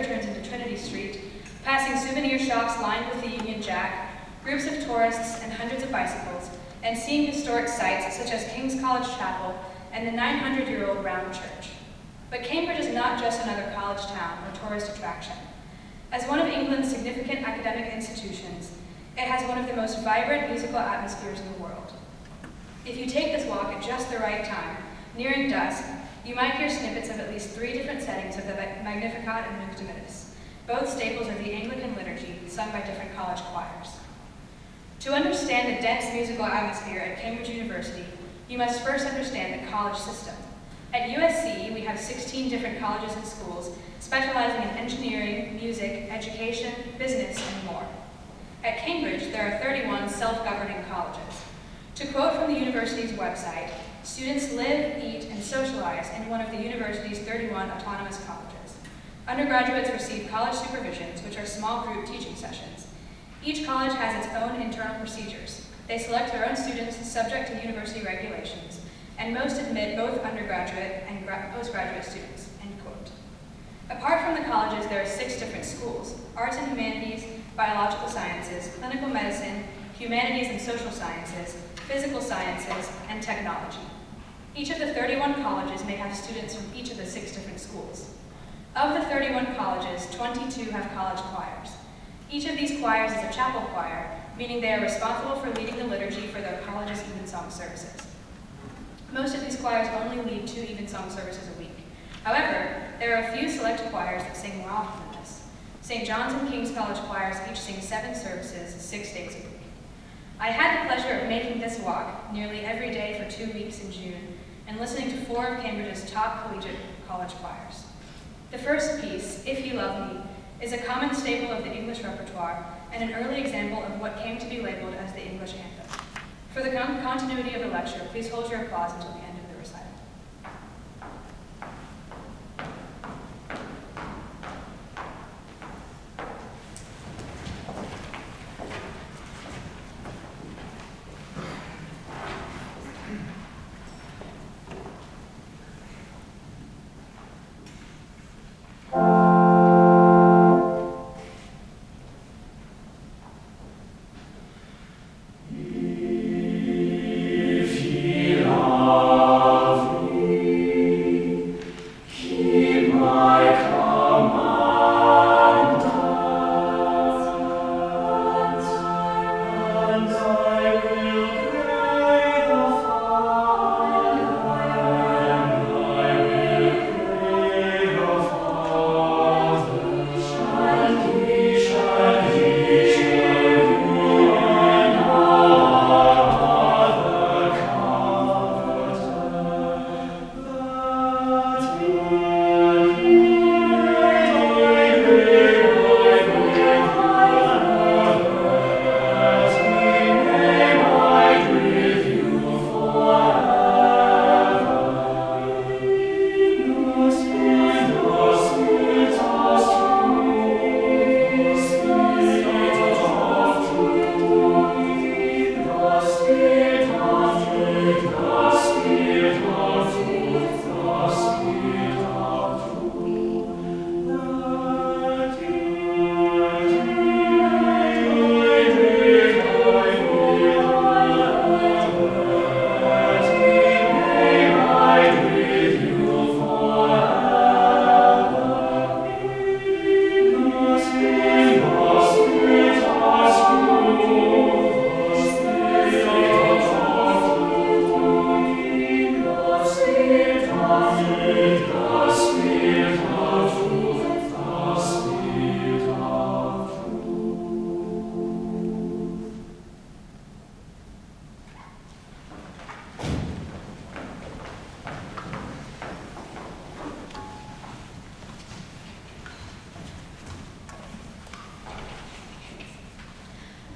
Setzer turns into Trinity Street, passing souvenir shops lined with the Union Jack, groups of tourists and hundreds of bicycles, and seeing historic sites such as King's College Chapel and the 900-year-old Round Church. But Cambridge is not just another college town or tourist attraction. As one of England's significant academic institutions, it has one of the most vibrant musical atmospheres in the world. If you take this walk at just the right time, nearing dusk, you might hear snippets of at least 3 different settings of the Magnificat and Nunc Dimittis, both staples of the Anglican liturgy sung by different college choirs. To understand the dense musical atmosphere at Cambridge University, you must first understand the college system. At USC, we have 16 different colleges and schools specializing in engineering, music, education, business, and more. At Cambridge, there are 31 self-governing colleges. To quote from the university's website, students live, eat, and socialize in one of the university's 31 autonomous colleges. Undergraduates receive college supervisions, which are small group teaching sessions. Each college has its own internal procedures. They select their own students subject to university regulations, and most admit both undergraduate and postgraduate students, end quote. Apart from the colleges, there are 6 different schools: arts and humanities, biological sciences, clinical medicine, humanities and social sciences, physical sciences, and technology. Each of the 31 colleges may have students from each of the 6 different schools. Of the 31 colleges, 22 have college choirs. Each of these choirs is a chapel choir, meaning they are responsible for leading the liturgy for their college's evensong services. Most of these choirs only lead 2 evensong services a week. However, there are a few select choirs that sing more often than this. St. John's and King's College choirs each sing 7 services, 6 days a week. I had the pleasure of making this walk nearly every day for 2 weeks in June and listening to 4 of Cambridge's top collegiate college choirs. The first piece, If You Love Me, is a common staple of the English repertoire and an early example of what came to be labeled as the English anthem. For the continuity of the lecture, please hold your applause until the end of the recital.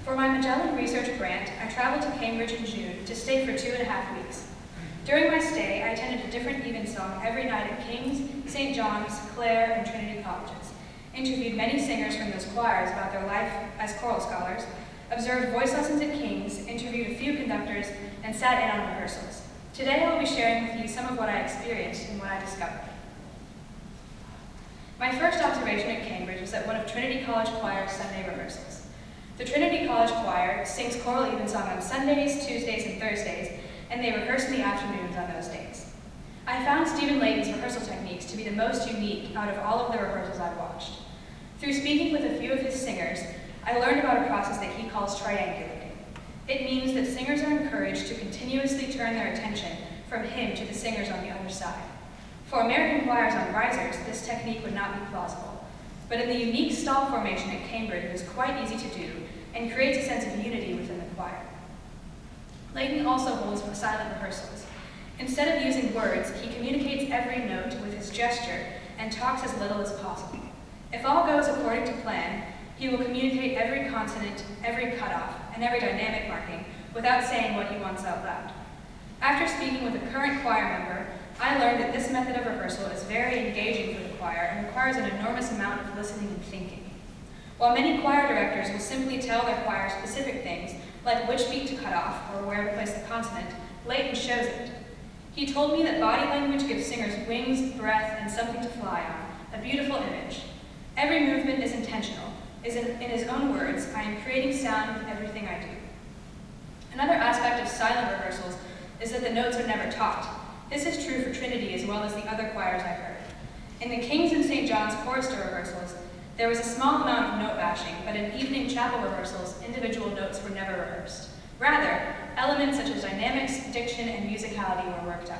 For my Magellan Research Grant, I traveled to Cambridge in June to stay for 2.5 weeks. During my stay, I attended a different evensong every night at King's, St. John's, Clare, and Trinity colleges, interviewed many singers from those choirs about their life as choral scholars, observed voice lessons at King's, interviewed a few conductors, and sat in on rehearsals. Today I will be sharing with you some of what I experienced and what I discovered. My first observation at Cambridge was at one of Trinity College Choir's Sunday rehearsals. The Trinity College Choir sings choral evensong on Sundays, Tuesdays, and Thursdays, and they rehearse in the afternoons on those days. I found Stephen Layton's rehearsal techniques to be the most unique out of all of the rehearsals I've watched. Through speaking with a few of his singers, I learned about a process that he calls triangulating. It means that singers are encouraged to continuously turn their attention from him to the singers on the other side. For American choirs on risers, this technique would not be plausible. But in the unique stall formation at Cambridge, it is quite easy to do and creates a sense of unity within the choir. Layton also holds silent rehearsals. Instead of using words, he communicates every note with his gesture and talks as little as possible. If all goes according to plan, he will communicate every consonant, every cutoff, and every dynamic marking without saying what he wants out loud. After speaking with a current choir member, I learned that this method of rehearsal is very engaging for the choir and requires an enormous amount of listening and thinking. While many choir directors will simply tell their choir specific things, like which beat to cut off or where to place the consonant, Layton shows it. He told me that body language gives singers wings, breath, and something to fly on, a beautiful image. Every movement is intentional. In his own words, I am creating sound with everything I do. Another aspect of silent rehearsals is that the notes are never taught. This is true for Trinity as well as the other choirs I heard. In the King's and St. John's chorister rehearsals, there was a small amount of note bashing, but in evening chapel rehearsals, individual notes were never rehearsed. Rather, elements such as dynamics, diction, and musicality were worked out.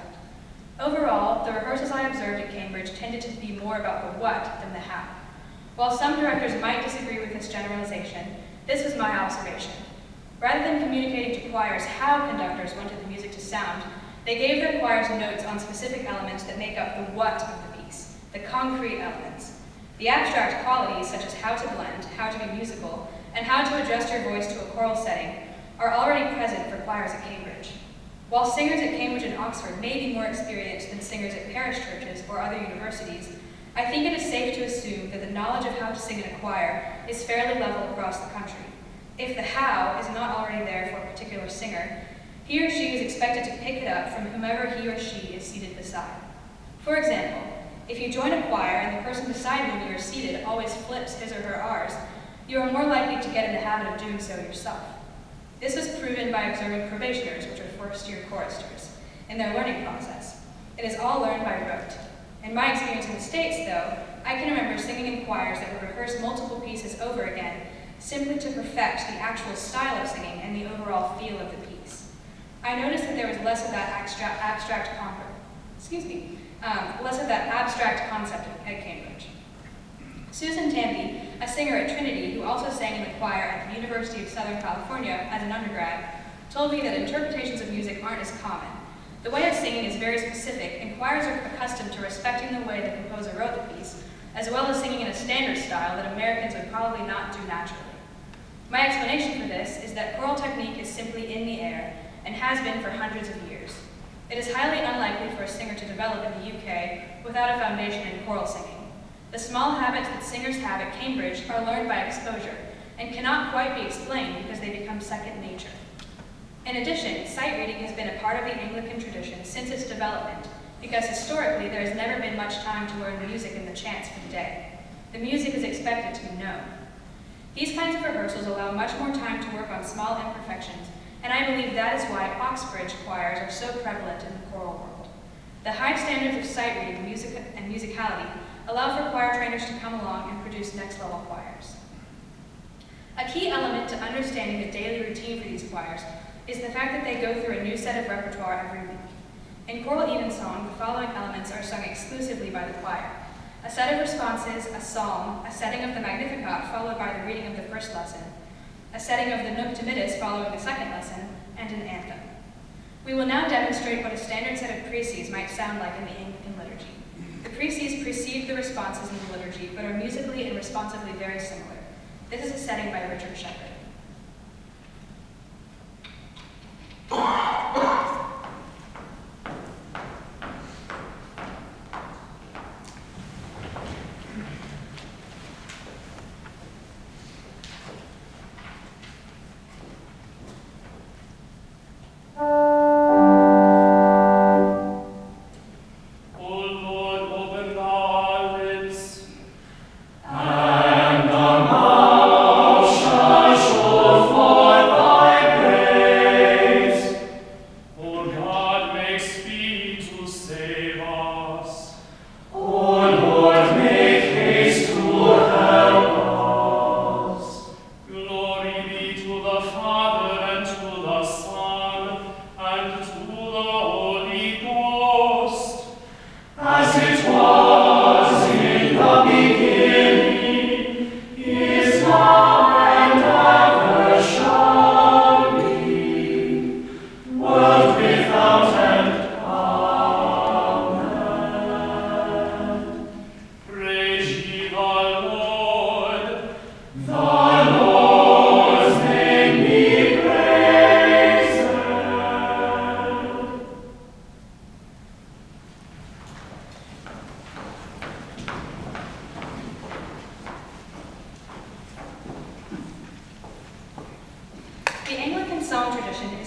Overall, the rehearsals I observed at Cambridge tended to be more about the what than the how. While some directors might disagree with this generalization, this was my observation. Rather than communicating to choirs how conductors wanted the music to sound, they gave their choirs notes on specific elements that make up the what of the piece, the concrete elements. The abstract qualities, such as how to blend, how to be musical, and how to adjust your voice to a choral setting, are already present for choirs at Cambridge. While singers at Cambridge and Oxford may be more experienced than singers at parish churches or other universities, I think it is safe to assume that the knowledge of how to sing in a choir is fairly level across the country. If the how is not already there for a particular singer, he or she is expected to pick it up from whomever he or she is seated beside. For example, if you join a choir and the person beside whom you are seated always flips his or her R's, you are more likely to get in the habit of doing so yourself. This was proven by observing probationers, which are first-year choristers, in their learning process. It is all learned by rote. In my experience in the States, though, I can remember singing in choirs that would rehearse multiple pieces over again, simply to perfect the actual style of singing and the overall feel of the piece. I noticed that there was less of that abstract concept at Cambridge. Susan Tamby, a singer at Trinity who also sang in the choir at the University of Southern California as an undergrad, told me that interpretations of music aren't as common. The way of singing is very specific, and choirs are accustomed to respecting the way the composer wrote the piece, as well as singing in a standard style that Americans would probably not do naturally. My explanation for this is that choral technique is simply in the air, and has been for hundreds of years. It is highly unlikely for a singer to develop in the UK without a foundation in choral singing. The small habits that singers have at Cambridge are learned by exposure, and cannot quite be explained because they become second nature. In addition, sight reading has been a part of the Anglican tradition since its development, because historically there has never been much time to learn music in the chants for the day. The music is expected to be known. These kinds of rehearsals allow much more time to work on small imperfections, and I believe that is why Oxbridge choirs are so prevalent in the choral world. The high standards of sight reading and musicality allow for choir trainers to come along and produce next-level choirs. A key element to understanding the daily routine for these choirs is the fact that they go through a new set of repertoire every week. In choral evensong, the following elements are sung exclusively by the choir: a set of responses, a psalm, a setting of the Magnificat followed by the reading of the first lesson, a setting of the Nunc Dimittis following the second lesson, and an anthem. We will now demonstrate what a standard set of Preces might sound like in the Anglican liturgy. The Preces precede the responses in the liturgy, but are musically and responsively very similar. This is a setting by Richard Sheppard. O Lord, open thou our lips,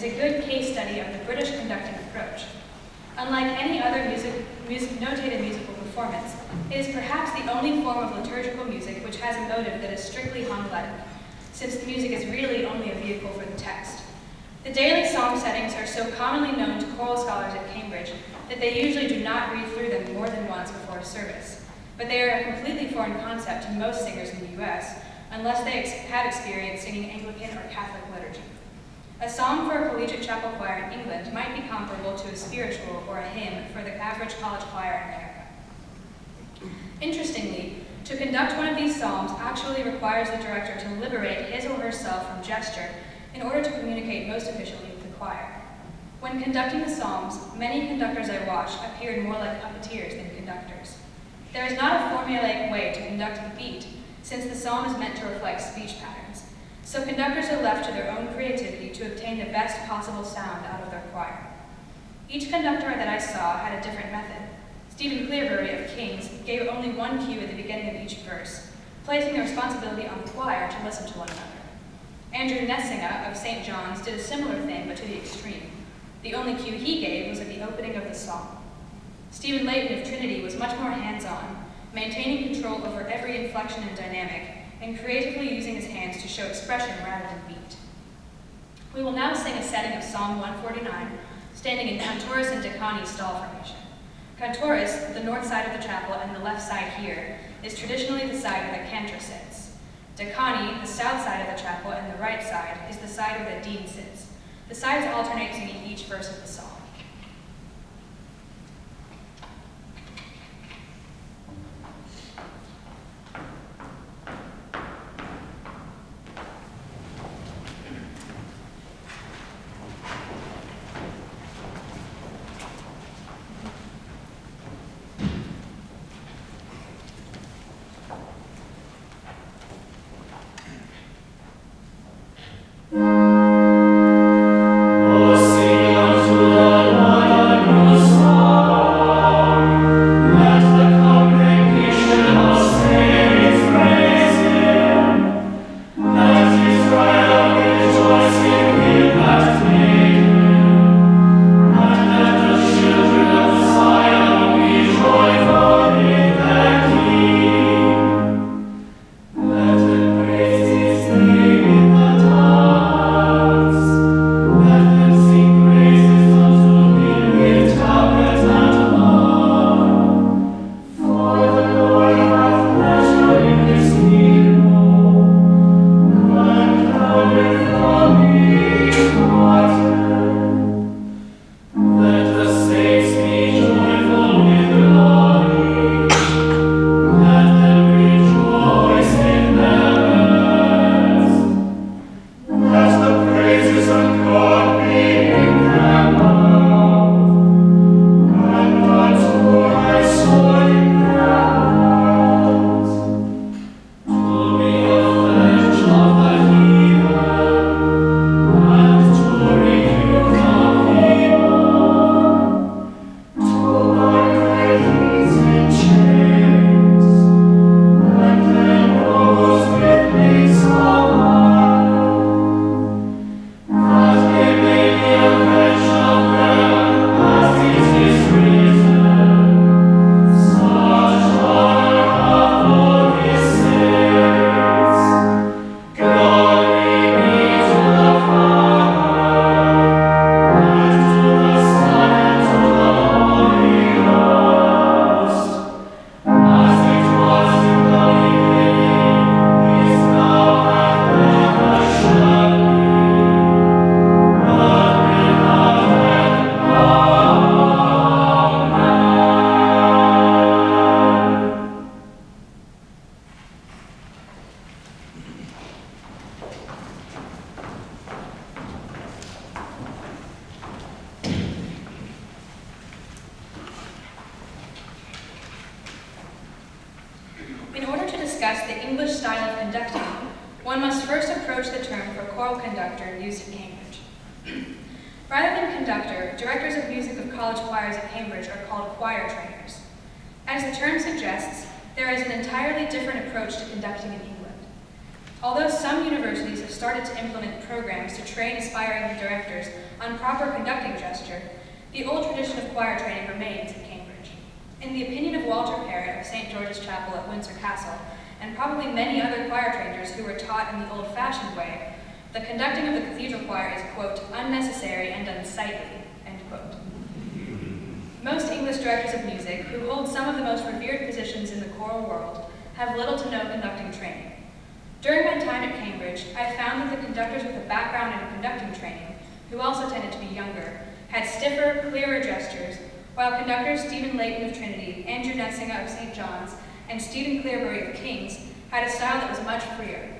is a good case study of the British conducting approach. Unlike any other notated musical performance, it is perhaps the only form of liturgical music which has a motive that is strictly homiletic, since the music is really only a vehicle for the text. The daily psalm settings are so commonly known to choral scholars at Cambridge that they usually do not read through them more than once before a service, but they are a completely foreign concept to most singers in the US, unless they have experience singing Anglican or Catholic liturgy. A psalm for a collegiate chapel choir in England might be comparable to a spiritual or a hymn for the average college choir in America. Interestingly, to conduct one of these psalms actually requires the director to liberate his or herself from gesture in order to communicate most efficiently with the choir. When conducting the psalms, many conductors I watched appeared more like puppeteers than conductors. There is not a formulaic way to conduct the beat, since the psalm is meant to reflect speech patterns. So conductors are left to their own creativity to obtain the best possible sound out of their choir. Each conductor that I saw had a different method. Stephen Clearbury of King's gave only one cue at the beginning of each verse, placing the responsibility on the choir to listen to one another. Andrew Nethsingha of St. John's did a similar thing, but to the extreme. The only cue he gave was at the opening of the psalm. Stephen Layton of Trinity was much more hands-on, maintaining control over every inflection and dynamic, and creatively using his hands to show expression rather than beat. We will now sing a setting of Psalm 149, standing in Cantoris and Decani stall formation. Cantoris, the north side of the chapel and the left side here, is traditionally the side where the cantor sits. Decani, the south side of the chapel and the right side, is the side where the dean sits. The sides alternate singing each verse of the psalm. discuss the English style of conducting, one must first approach the term for choral conductor used at Cambridge. Rather than conductor, directors of music of college choirs at Cambridge are called choir trainers. As the term suggests, there is an entirely different approach to conducting in England. Although some universities have started to implement programs to train aspiring directors on proper conducting gesture, the old tradition of choir training remains at Cambridge. In the opinion of Walter Parrott of St. George's Chapel at Windsor Castle, and probably many other choir trainers who were taught in the old-fashioned way, the conducting of the cathedral choir is, quote, unnecessary and unsightly, end quote. Most English directors of music, who hold some of the most revered positions in the choral world, have little to no conducting training. During my time at Cambridge, I found that the conductors with a background in conducting training, who also tended to be younger, had stiffer, clearer gestures, while conductors Stephen Layton of Trinity, Andrew Nethsingha of St. John's, and Stephen Clearbury of King's had a style that was much freer.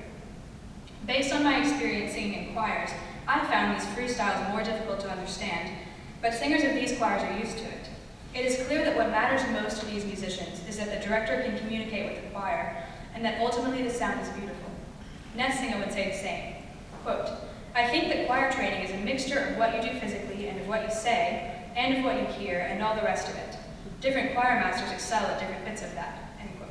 Based on my experience singing in choirs, I found these free styles more difficult to understand, but singers of these choirs are used to it. It is clear that what matters most to these musicians is that the director can communicate with the choir, and that ultimately the sound is beautiful. Nethsingha would say the same. Quote, I think that choir training is a mixture of what you do physically and of what you say, and of what you hear, and all the rest of it. Different choir masters excel at different bits of that, end quote.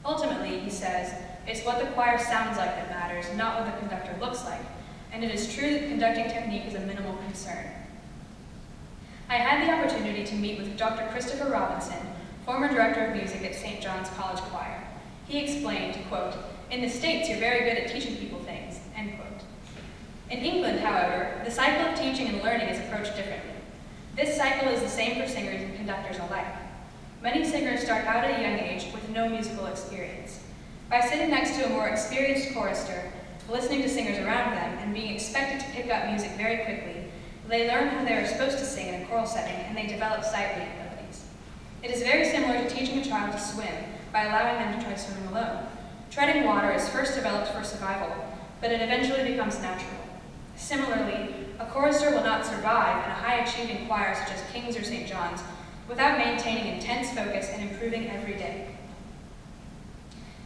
Ultimately, he says, it's what the choir sounds like that matters, not what the conductor looks like, and it is true that conducting technique is a minimal concern. I had the opportunity to meet with Dr. Christopher Robinson, former director of music at St. John's College Choir. He explained, quote, in the States, you're very good at teaching people things, end quote. In England, however, the cycle of teaching and learning is approached differently. This cycle is the same for singers and conductors alike. Many singers start out at a young age with no musical experience. By sitting next to a more experienced chorister, listening to singers around them, and being expected to pick up music very quickly, they learn how they are supposed to sing in a choral setting, and they develop sight reading abilities. It is very similar to teaching a child to swim by allowing them to try swimming alone. Treading water is first developed for survival, but it eventually becomes natural. Similarly, a chorister will not survive in a high-achieving choir such as King's or St. John's without maintaining intense focus and improving every day.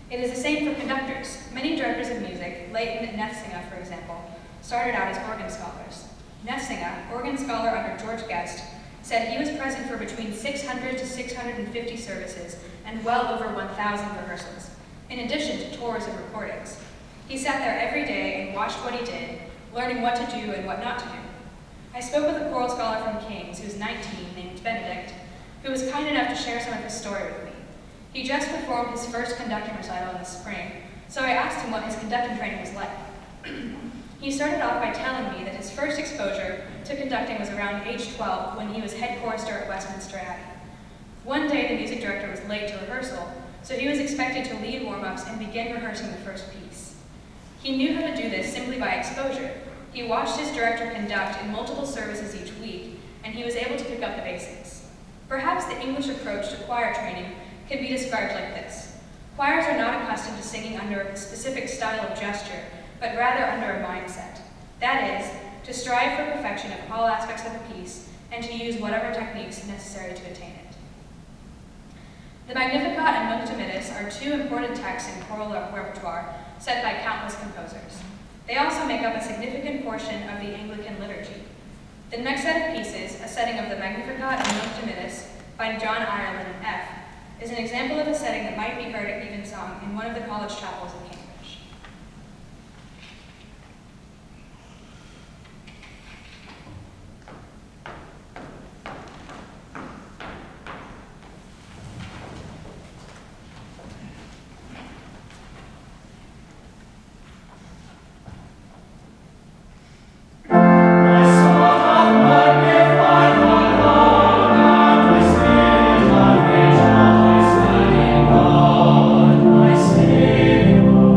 It is the same for conductors. Many directors of music, Layton and Nethsingha, for example, started out as organ scholars. Nethsingha, organ scholar under George Guest, said he was present for between 600 to 650 services and well over 1,000 rehearsals, in addition to tours and recordings. He sat there every day and watched what he did, learning what to do and what not to do. I spoke with a choral scholar from King's, who's 19, named Benedict, who was kind enough to share some of his story with me. He just performed his first conducting recital in the spring, so I asked him what his conducting training was like. He started off by telling me that his first exposure to conducting was around age 12 when he was head chorister at Westminster Abbey. One day the music director was late to rehearsal, so he was expected to lead warm-ups and begin rehearsing the first piece. He knew how to do this simply by exposure. He watched his director conduct in multiple services each week, and he was able to pick up the basics. Perhaps the English approach to choir training can be described like this. Choirs are not accustomed to singing under a specific style of gesture, but rather under a mindset. That is, to strive for perfection of all aspects of the piece, and to use whatever techniques necessary to attain it. The Magnificat and Nunc Dimittis are two important texts in choral repertoire set by countless composers. They also make up a significant portion of the Anglican liturgy. The next set of pieces, a setting of the Magnificat and Nunc Dimittis by John Ireland in F, is an example of a setting that might be heard at evensong in one of the college chapels in Cambridge. Savior.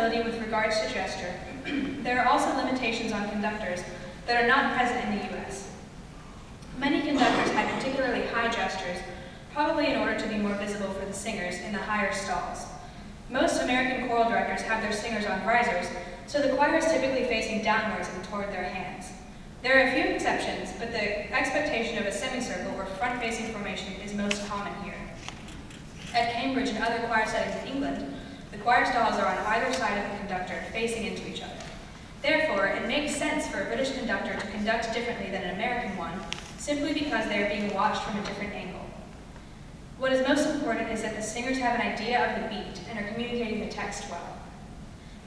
flexibility with regards to gesture, there are also limitations on conductors that are not present in the US. Many conductors had particularly high gestures, probably in order to be more visible for the singers in the higher stalls. Most American choral directors have their singers on risers, so the choir is typically facing downwards and toward their hands. There are a few exceptions, but the expectation of a semicircle or front-facing formation is most common here. At Cambridge and other choir settings in England, the choir stalls are on either side of the conductor, facing into each other. Therefore, it makes sense for a British conductor to conduct differently than an American one, simply because they are being watched from a different angle. What is most important is that the singers have an idea of the beat and are communicating the text well.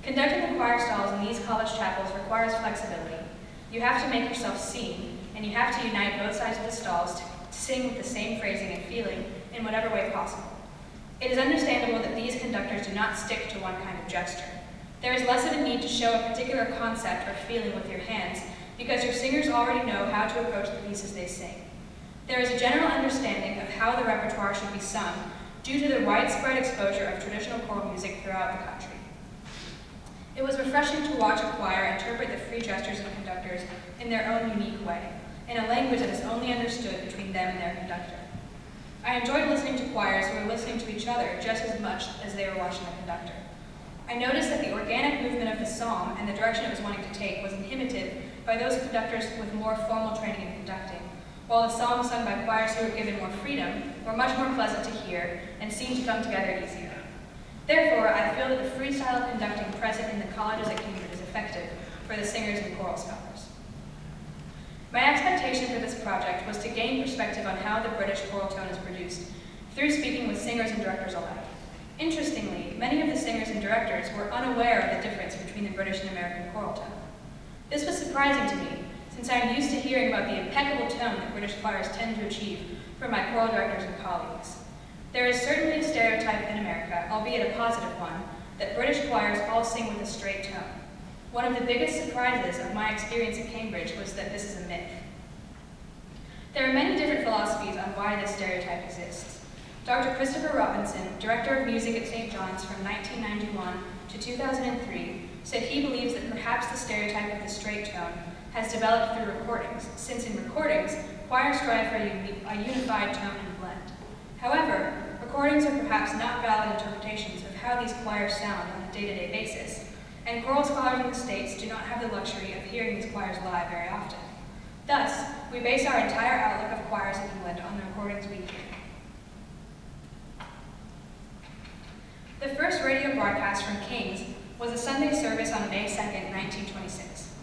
Conducting the choir stalls in these college chapels requires flexibility. You have to make yourself seen, and you have to unite both sides of the stalls to sing with the same phrasing and feeling in whatever way possible. It is understandable that these conductors do not stick to one kind of gesture. There is less of a need to show a particular concept or feeling with your hands because your singers already know how to approach the pieces they sing. There is a general understanding of how the repertoire should be sung due to the widespread exposure of traditional choral music throughout the country. It was refreshing to watch a choir interpret the free gestures of conductors in their own unique way, in a language that is only understood between them and their conductor. I enjoyed listening to choirs who were listening to each other just as much as they were watching the conductor. I noticed that the organic movement of the psalm and the direction it was wanting to take was inhibited by those conductors with more formal training in conducting, while the songs sung by choirs who were given more freedom were much more pleasant to hear and seemed to come together easier. Therefore, I feel that the freestyle conducting present in the colleges at Cambridge is effective for the singers and choral scholars. My expectation for this project was to gain perspective on how the British choral tone is produced through speaking with singers and directors alike. Interestingly, many of the singers and directors were unaware of the difference between the British and American choral tone. This was surprising to me, since I am used to hearing about the impeccable tone that British choirs tend to achieve from my choral directors and colleagues. There is certainly a stereotype in America, albeit a positive one, that British choirs all sing with a straight tone. One of the biggest surprises of my experience at Cambridge was that this is a myth. There are many different philosophies on why this stereotype exists. Dr. Christopher Robinson, director of music at St. John's from 1991 to 2003, said he believes that perhaps the stereotype of the straight tone has developed through recordings, since in recordings, choirs strive for a unified tone and blend. However, recordings are perhaps not valid interpretations of how these choirs sound on a day-to-day basis, and choral scholars in the States do not have the luxury of hearing these choirs live very often. Thus, we base our entire outlook of choirs in England on the recordings we hear. The first radio broadcast from King's was a Sunday service on May 2nd, 1926.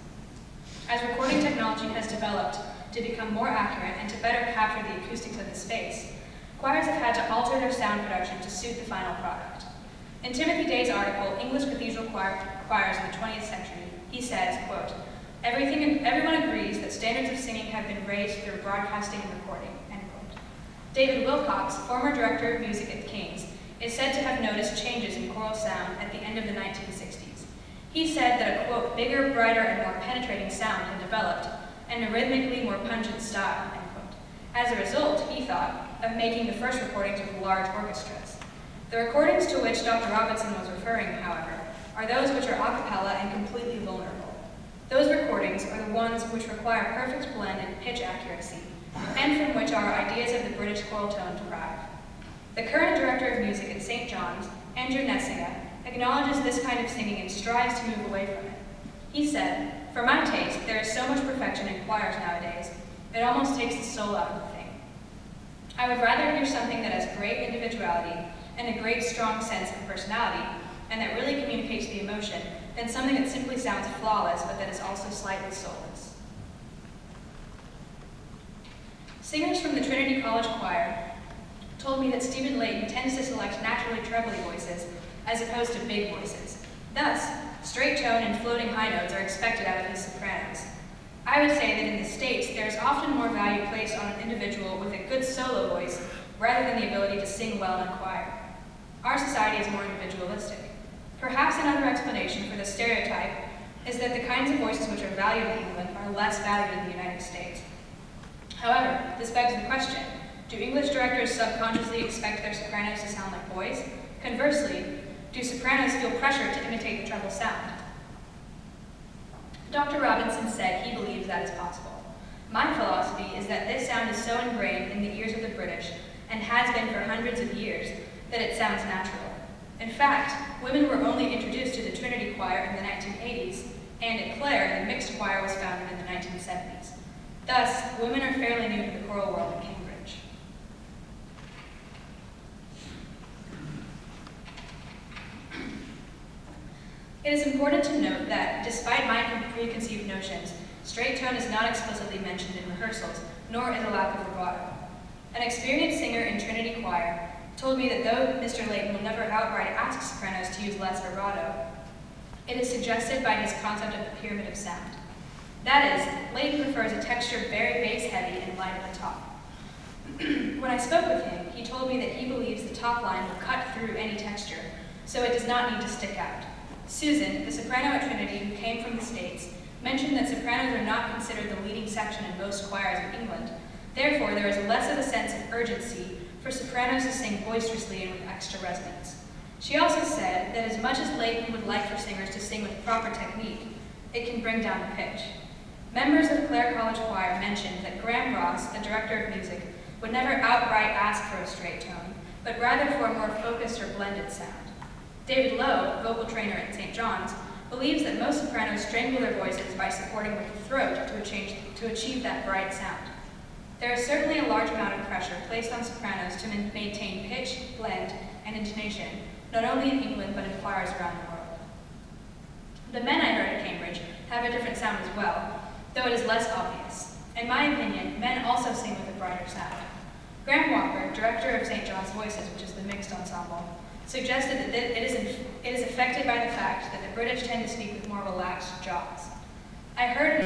As recording technology has developed to become more accurate and to better capture the acoustics of the space, choirs have had to alter their sound production to suit the final product. In Timothy Day's article, English Cathedral Choirs in the 20th Century, he says, quote, everyone agrees that standards of singing have been raised through broadcasting and recording, end quote. David Wilcox, former director of music at King's, is said to have noticed changes in choral sound at the end of the 1960s. He said that a, quote, bigger, brighter, and more penetrating sound had developed, and a rhythmically more pungent style, end quote. As a result, he thought, of making the first recordings with large orchestras. The recordings to which Dr. Robinson was referring, however, are those which are a cappella and completely vulnerable. Those recordings are the ones which require perfect blend and pitch accuracy, and from which our ideas of the British choral tone derive. The current director of music at St. John's, Andrew Nethsingha, acknowledges this kind of singing and strives to move away from it. He said, for my taste, there is so much perfection in choirs nowadays, it almost takes the soul out of the thing. I would rather hear something that has great individuality and a great strong sense of personality, and that really communicates the emotion, than something that simply sounds flawless, but that is also slightly soulless. Singers from the Trinity College Choir told me that Stephen Layton tends to select naturally trebly voices as opposed to big voices. Thus, straight tone and floating high notes are expected out of his sopranos. I would say that in the States, there is often more value placed on an individual with a good solo voice rather than the ability to sing well in a choir. Our society is more individualistic. Perhaps another explanation for the stereotype is that the kinds of voices which are valued in England are less valued in the United States. However, this begs the question, do English directors subconsciously expect their sopranos to sound like boys? Conversely, do sopranos feel pressure to imitate the treble sound? Dr. Robinson said he believes that is possible. My philosophy is that this sound is so ingrained in the ears of the British, and has been for hundreds of years, that it sounds natural. In fact, women were only introduced to the Trinity Choir in the 1980s, and at Clare, the mixed choir was founded in the 1970s. Thus, women are fairly new to the choral world in Cambridge. It is important to note that, despite my preconceived notions, straight tone is not explicitly mentioned in rehearsals, nor is a lack of vibrato. An experienced singer in Trinity Choir told me that though Mr. Layton will never outright ask sopranos to use less vibrato, it is suggested by his concept of the pyramid of sound. That is, Layton prefers a texture very bass-heavy and light at the top. When I spoke with him, he told me that he believes the top line will cut through any texture, so it does not need to stick out. Susan, the soprano at Trinity who came from the States, mentioned that sopranos are not considered the leading section in most choirs of England. Therefore, there is less of a sense of urgency for sopranos to sing boisterously and with extra resonance. She also said that as much as Layton would like for singers to sing with proper technique, it can bring down the pitch. Members of Clare College Choir mentioned that Graham Ross, the director of music, would never outright ask for a straight tone, but rather for a more focused or blended sound. David Lowe, vocal trainer at St. John's, believes that most sopranos strangle their voices by supporting with the throat to achieve that bright sound. There is certainly a large amount of pressure placed on sopranos to maintain pitch, blend, and intonation, not only in England but in choirs around the world. The men I heard at Cambridge have a different sound as well, though it is less obvious. In my opinion, men also sing with a brighter sound. Graham Walker, director of St. John's Voices, which is the mixed ensemble, suggested that it is affected by the fact that the British tend to speak with more relaxed jaws. I heard